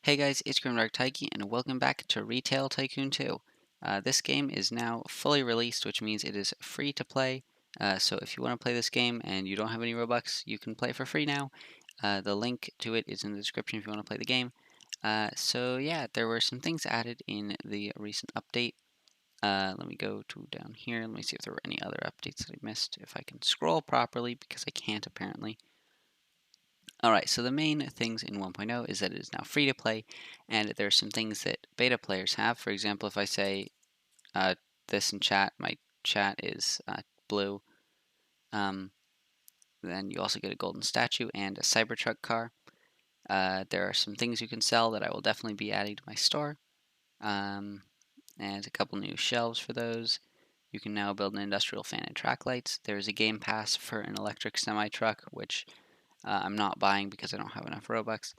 Hey guys, it's Retail Tycoon and welcome back to Retail Tycoon 2. This game is now fully released, which means it is free to play. So if you want to play this game and you don't have any Robux, you can play for free now. The link to it is in the description if you want to play the game. So yeah, there were some things added in the recent update. Let me go to down here. Let me see if there were any other updates that I missed. If I can scroll properly, because I can't apparently. Alright, so the main things in 1.0 is that it is now free to play, and there are some things that beta players have. For example, if I say this in chat, my chat is blue, um, then you also get a golden statue and a Cybertruck car. There are some things you can sell that I will definitely be adding to my store, and a couple new shelves for those. You can now build an industrial fan and track lights. There's a game pass for an electric semi-truck, which I'm not buying because I don't have enough Robux.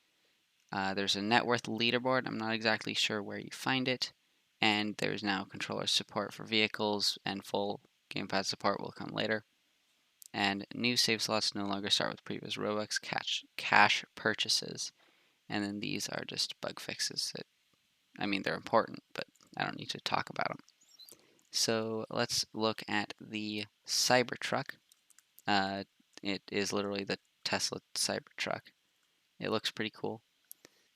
There's a net worth leaderboard. I'm not exactly sure where you find it. And there's now controller support for vehicles, and full gamepad support will come later. And new save slots no longer start with previous Robux cash purchases. And then these are just bug fixes that, I mean, they're important, but I don't need to talk about them. So let's look at the Cybertruck. It is literally the Tesla Cybertruck. It looks pretty cool.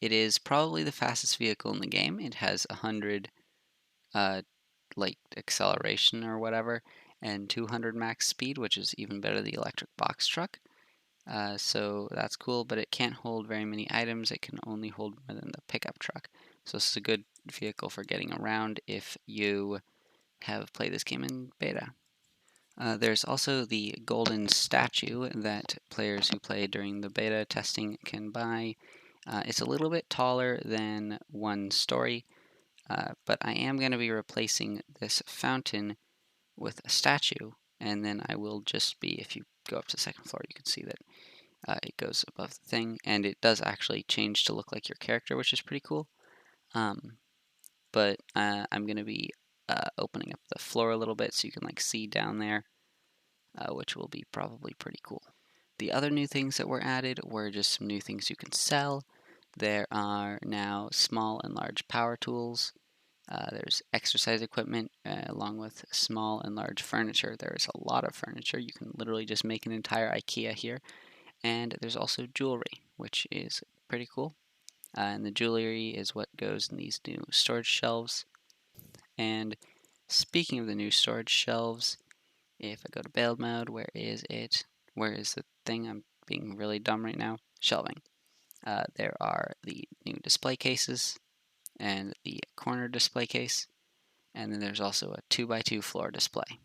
It is probably the fastest vehicle in the game. It has 100 like acceleration or whatever, and 200 max speed, which is even better than the electric box truck. So that's cool, but it can't hold very many items. It can only hold more than the pickup truck. So this is a good vehicle for getting around if you have played this game in beta. There's also the golden statue that players who play during the beta testing can buy. It's a little bit taller than one story, but I am going to be replacing this fountain with a statue, and then I will just be, if you go up to the second floor, you can see that it goes above the thing, and it does actually change to look like your character, which is pretty cool. But I'm going to be opening up the floor a little bit so you can like see down there, which will be probably pretty cool. The other new things that were added were just some new things you can sell. There are now small and large power tools. There's exercise equipment along with small and large furniture. There is a lot of furniture. You can literally just make an entire IKEA here. And there's also jewelry, which is pretty cool. And the jewelry is what goes in these new storage shelves. And speaking of the new storage shelves, if I go to build mode, where is it? Where is the thing? I'm being really dumb right now. Shelving. There are the new display cases and the corner display case, and then there's also a 2x2 floor display.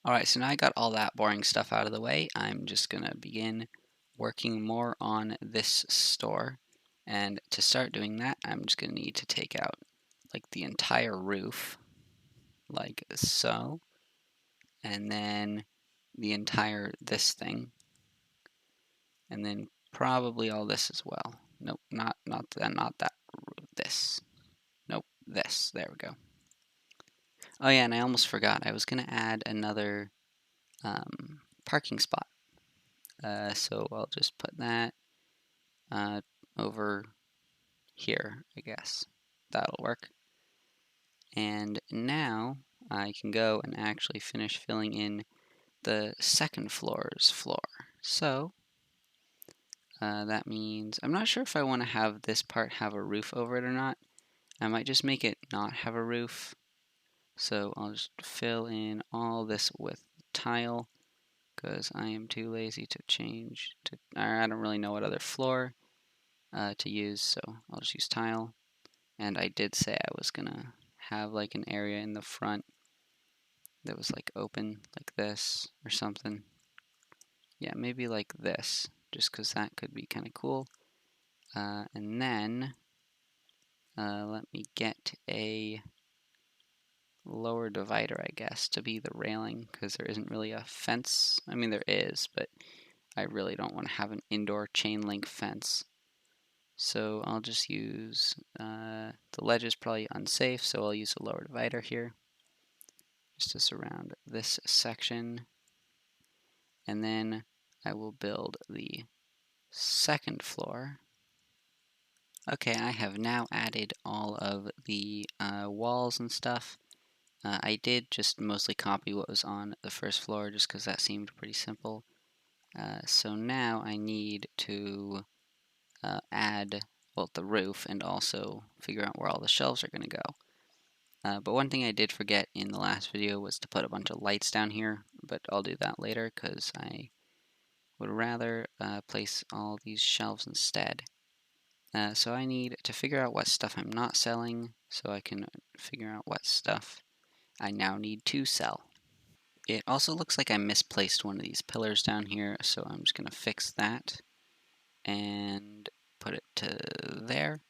Alright, so now I got all that boring stuff out of the way. I'm just going to begin working more on this store, and to start doing that, I'm just going to need to take out like the entire roof, like so, and then the entire this thing, and then probably all this as well. Nope, not that. This. Nope, this. There we go. Oh yeah, and I almost forgot. I was gonna add another parking spot. So I'll just put that over here, I guess. That'll work. And now I can go and actually finish filling in the second floor's floor. So that means I'm not sure if I want to have this part have a roof over it or not. I might just make it not have a roof. So I'll just fill in all this with tile because I am too lazy to change to, I don't really know what other floor to use, so I'll just use tile. And I did say I was gonna have like an area in the front that was like open like this or something. Yeah, maybe like this, just because that could be kind of cool. And then let me get a lower divider, I guess, to be the railing, because there isn't really a fence. I mean, there is, but I really don't want to have an indoor chain link fence. So I'll just use, the ledge is probably unsafe, so I'll use a lower divider here, just to surround this section. And then I will build the second floor. Okay, I have now added all of the walls and stuff. I did just mostly copy what was on the first floor just because that seemed pretty simple. So now I need to add, well, the roof and also figure out where all the shelves are going to go. But one thing I did forget in the last video was to put a bunch of lights down here, but I'll do that later because I would rather place all these shelves instead. So I need to figure out what stuff I'm not selling so I can figure out what stuff I now need to sell. It also looks like I misplaced one of these pillars down here, so I'm just going to fix that and put it to there.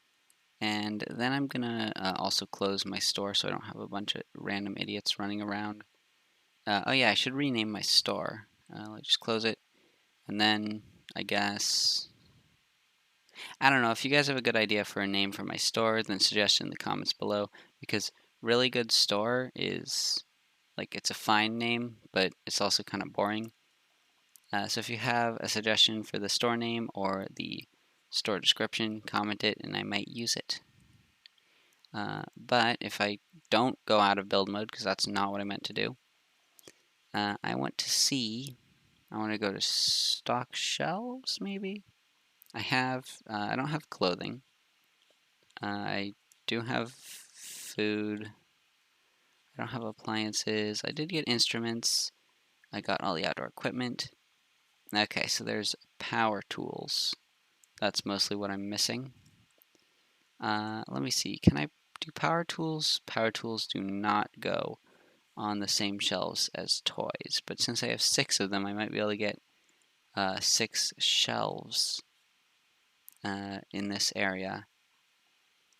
And then I'm going to also close my store so I don't have a bunch of random idiots running around. Oh yeah, I should rename my store. Let's just close it. And then I guess I don't know if you guys have a good idea for a name for my store, then suggest it in the comments below. Because really good store is like it's a fine name, but it's also kind of boring. So if you have a suggestion for the store name or the store description, comment it and I might use it. But if I don't go out of build mode, because that's not what I meant to do, I want to see. I want to go to stock shelves, maybe. I don't have clothing. I do have food. I don't have appliances. I did get instruments. I got all the outdoor equipment. Okay, so there's power tools. That's mostly what I'm missing. Let me see. Can I do power tools? Power tools do not go on the same shelves as toys, but since I have 6 of them, I might be able to get 6 shelves in this area.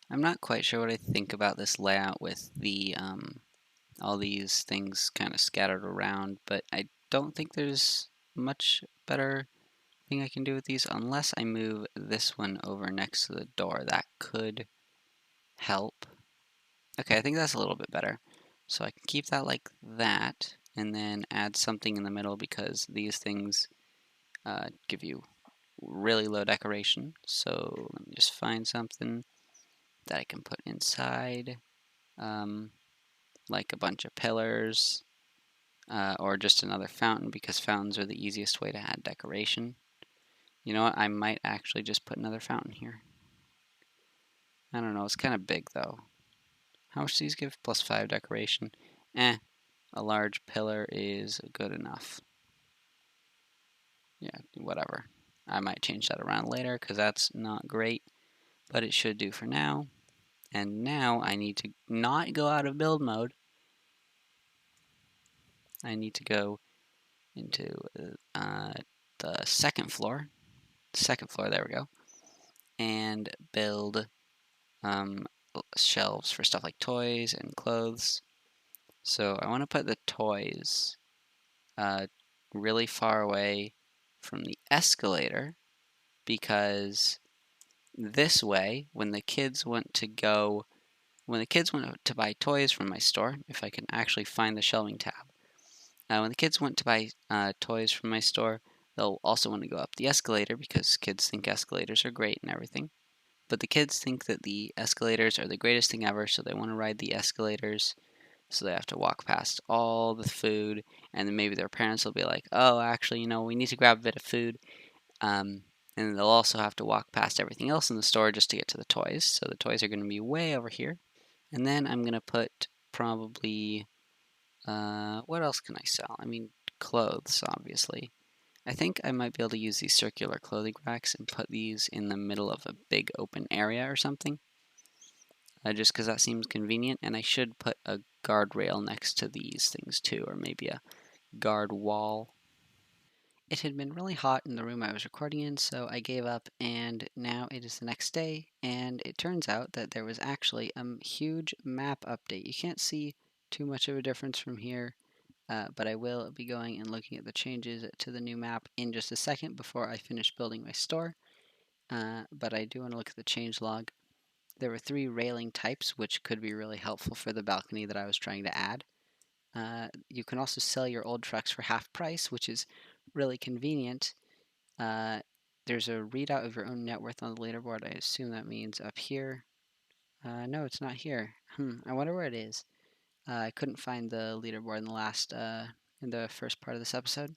I'm not quite sure what I think about this layout with the all these things kind of scattered around, but I don't think there's much better thing I can do with these unless I move this one over next to the door. That could help. Okay, I think that's a little bit better. So I can keep that like that and then add something in the middle because these things give you really low decoration. So let me just find something that I can put inside, um, like a bunch of pillars, or just another fountain because fountains are the easiest way to add decoration. You know what? I might actually just put another fountain here. I don't know. It's kind of big though. How much do these give? +5 decoration. Eh, a large pillar is good enough. Yeah, whatever. I might change that around later because that's not great, but it should do for now. And now I need to not go out of build mode. I need to go into the second floor. Second floor, there we go. And build um, shelves for stuff like toys and clothes. So I want to put the toys uh, really far away from the escalator because this way, when the kids want to buy toys from my store, if I can actually find the shelving tab, when the kids want to buy toys from my store, they'll also want to go up the escalator because kids think escalators are great and everything. But the kids think that the escalators are the greatest thing ever, so they want to ride the escalators. So they have to walk past all the food, and then maybe their parents will be like, "Oh, actually, we need to grab a bit of food." Um, and they'll also have to walk past everything else in the store just to get to the toys. So the toys are going to be way over here. And then I'm going to put probably, what else can I sell? I mean, clothes, obviously. I think I might be able to use these circular clothing racks and put these in the middle of a big open area or something. Just because that seems convenient. And I should put a guardrail next to these things too, or maybe a guard wall. It had been really hot in the room I was recording in, so I gave up, and now it is the next day, and it turns out that there was actually a huge map update. You can't see too much of a difference from here, but I will be going and looking at the changes to the new map in just a second before I finish building my store. But I do want to look at the change log. There were 3 railing types, which could be really helpful for the balcony that I was trying to add. You can also sell your old trucks for half price, which is really convenient. there's a readout of your own net worth on the leaderboard. I assume that means up here. No, it's not here. I wonder where it is. I couldn't find the leaderboard in the first part of this episode.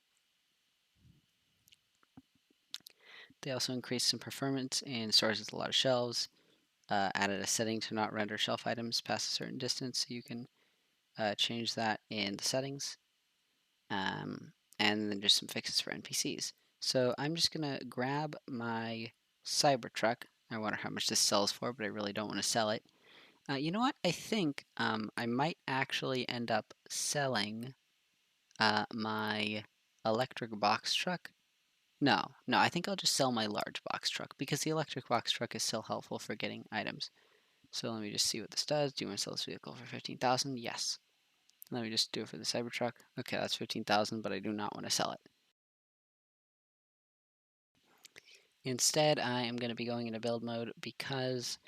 They also increased some performance and stores with a lot of shelves. Added a setting to not render shelf items past a certain distance, so you can change that in the settings. And then just some fixes for NPCs. So I'm just gonna grab my Cybertruck. I wonder how much this sells for, but I really don't want to sell it. You know what? I think I might actually end up selling my electric box truck. No, I think I'll just sell my large box truck because the electric box truck is still helpful for getting items. So let me just see what this does. Do you want to sell this vehicle for 15,000? Yes. Let me just do it for the Cybertruck. Okay, that's 15,000, but I do not want to sell it. Instead, I am going to be going into build mode because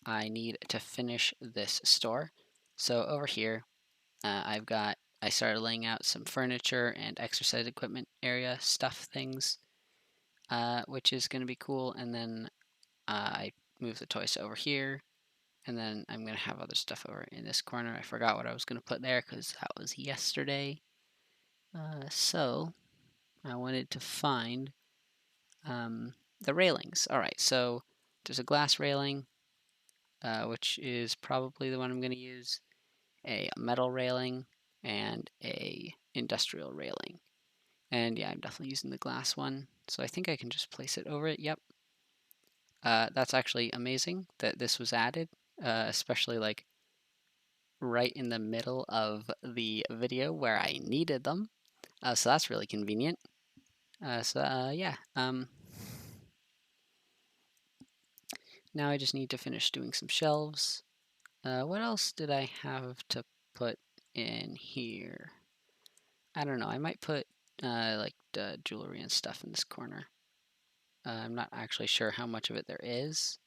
I need to finish this store. So over here, I started laying out some furniture and exercise equipment area stuff things, which is going to be cool. And then I move the toys over here, and then I'm going to have other stuff over in this corner. I forgot what I was going to put there because that was yesterday. So I wanted to find the railings. All right, so there's a glass railing, which is probably the one I'm going to use, a metal railing, and a industrial railing. And yeah, I'm definitely using the glass one. So I think I can just place it over it. Yep. That's actually amazing that this was added, especially like right in the middle of the video where I needed them. So that's really convenient. Yeah. Now I just need to finish doing some shelves. What else did I have to put in here? I don't know. I might put like jewelry and stuff in this corner. I'm not actually sure how much of it there is,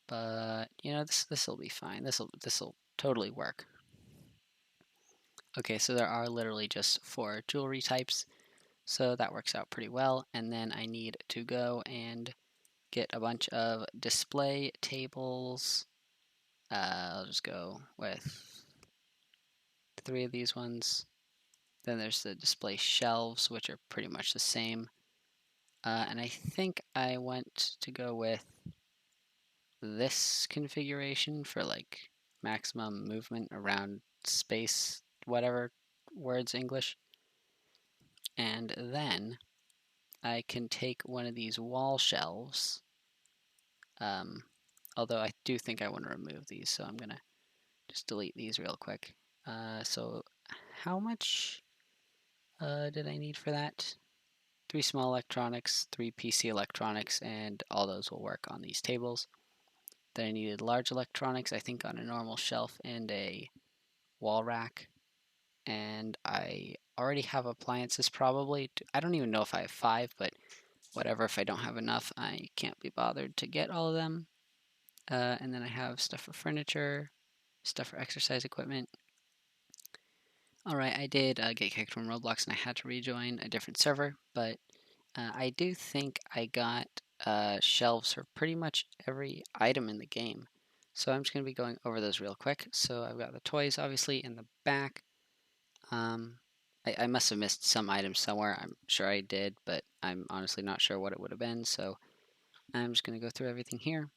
but you know this will be fine. This will totally work. Okay, so there are literally just 4 jewelry types, so that works out pretty well. And then I need to go and get a bunch of display tables. I'll just go with 3 of these ones. Then there's the display shelves, which are pretty much the same. And I think I want to go with this configuration for like maximum movement around space, whatever words English. And then I can take one of these wall shelves. Although I do think I want to remove these, so I'm gonna just delete these real quick. So how much did I need for that? 3 small electronics, 3 PC electronics, and all those will work on these tables. Then I needed large electronics, I think on a normal shelf and a wall rack. And I already have appliances probably. I don't even know if I have 5, but whatever, if I don't have enough, I can't be bothered to get all of them. And then I have stuff for furniture, stuff for exercise equipment. Alright, I did get kicked from Roblox and I had to rejoin a different server, but I do think I got shelves for pretty much every item in the game. So I'm just going to be going over those real quick. So I've got the toys, obviously, in the back. I must have missed some items somewhere. I'm sure I did, but I'm honestly not sure what it would have been. So I'm just going to go through everything here.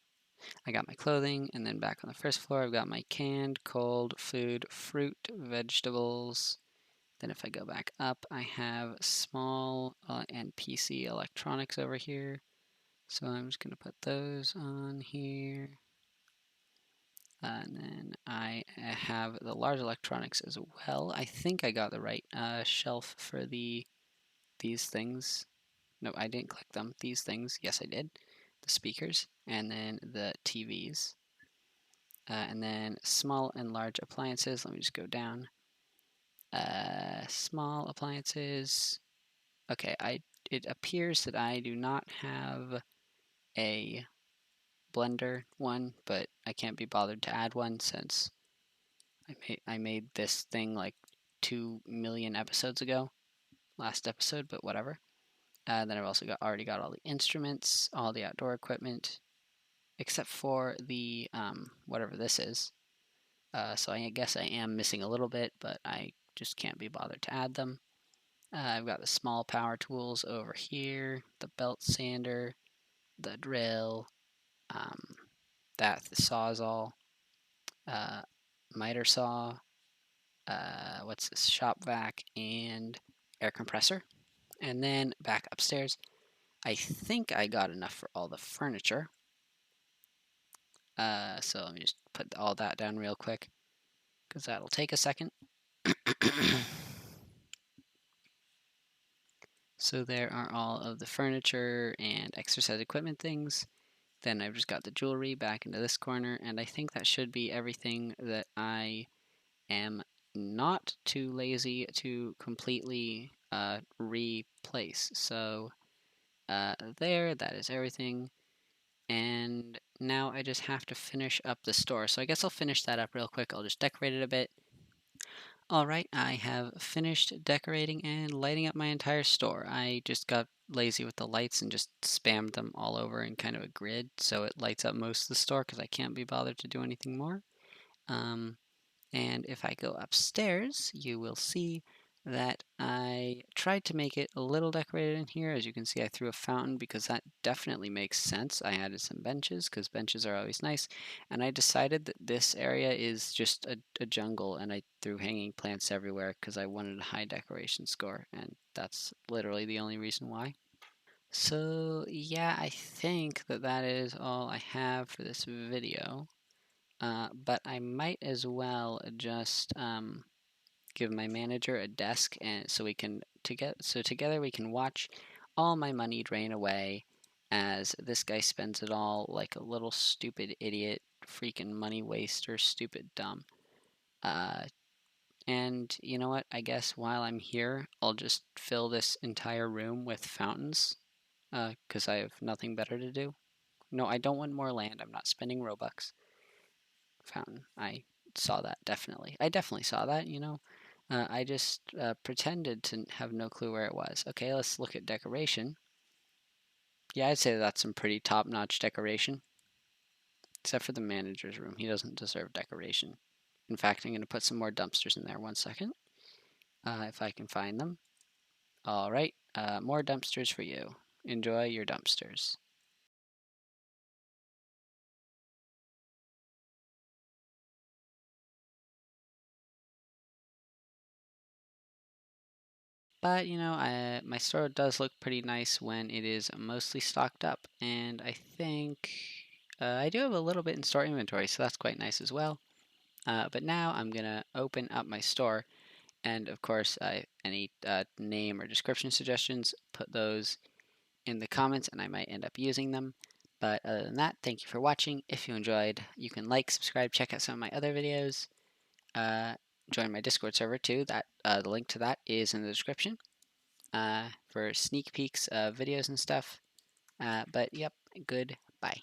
I got my clothing, and then back on the first floor, I've got my canned, cold food, fruit, vegetables. Then if I go back up, I have small and PC electronics over here. So I'm just going to put those on here. And then I have the large electronics as well. I think I got the right shelf for these things. No, I didn't click them. These things. Yes, I did. The speakers. And then the TVs. And then small and large appliances. Let me just go down. Small appliances. Okay, it appears that I do not have a blender one, but I can't be bothered to add one since I made this thing like 2 million episodes ago, last episode, but whatever. Then I've also already got all the instruments, all the outdoor equipment, except for the whatever this is. So I guess I am missing a little bit, but I just can't be bothered to add them. I've got the small power tools over here, the belt sander, the drill, um, the sawzall, uh, miter saw, what's this, shop vac, and air compressor. And then back upstairs, I think I got enough for all the furniture. So let me just put all that down real quick, because that'll take a second. So there are all of the furniture and exercise equipment things. Then I've just got the jewelry back into this corner, and I think that should be everything that I am not too lazy to completely replace. So that is everything. And now I just have to finish up the store. So I guess I'll finish that up real quick. I'll just decorate it a bit. Alright, I have finished decorating and lighting up my entire store. I just got lazy with the lights and just spammed them all over in kind of a grid so it lights up most of the store because I can't be bothered to do anything more. Um, And if I go upstairs, you will see that I tried to make it a little decorated in here. As you can see, I threw a fountain because that definitely makes sense. I added some benches because benches are always nice. And I decided that this area is just a jungle, and I threw hanging plants everywhere because I wanted a high decoration score. And that's literally the only reason why. So yeah, I think that that is all I have for this video. But I might as well just give my manager a desk, and together we can watch all my money drain away as this guy spends it all like a little stupid idiot, freaking money waster, stupid dumb. Uh, and you know what? I guess while I'm here, I'll just fill this entire room with fountains, because I have nothing better to do. No, I don't want more land. I'm not spending Robux. Fountain. I saw that, definitely. I definitely saw that, you know. I just pretended to have no clue where it was. Okay, let's look at decoration. Yeah, I'd say that's some pretty top-notch decoration. Except for the manager's room. He doesn't deserve decoration. In fact, I'm going to put some more dumpsters in there. 1 second. If I can find them. Alright, more dumpsters for you. Enjoy your dumpsters. But you know, my store does look pretty nice when it is mostly stocked up, and I think I do have a little bit in store inventory, so that's quite nice as well. But now I'm gonna open up my store, and of course, any name or description suggestions, put those in the comments, and I might end up using them. But other than that, thank you for watching. If you enjoyed, you can like, subscribe, check out some of my other videos. Uh, Join my Discord server too. That the link to that is in the description for sneak peeks of videos and stuff. But yep, goodbye.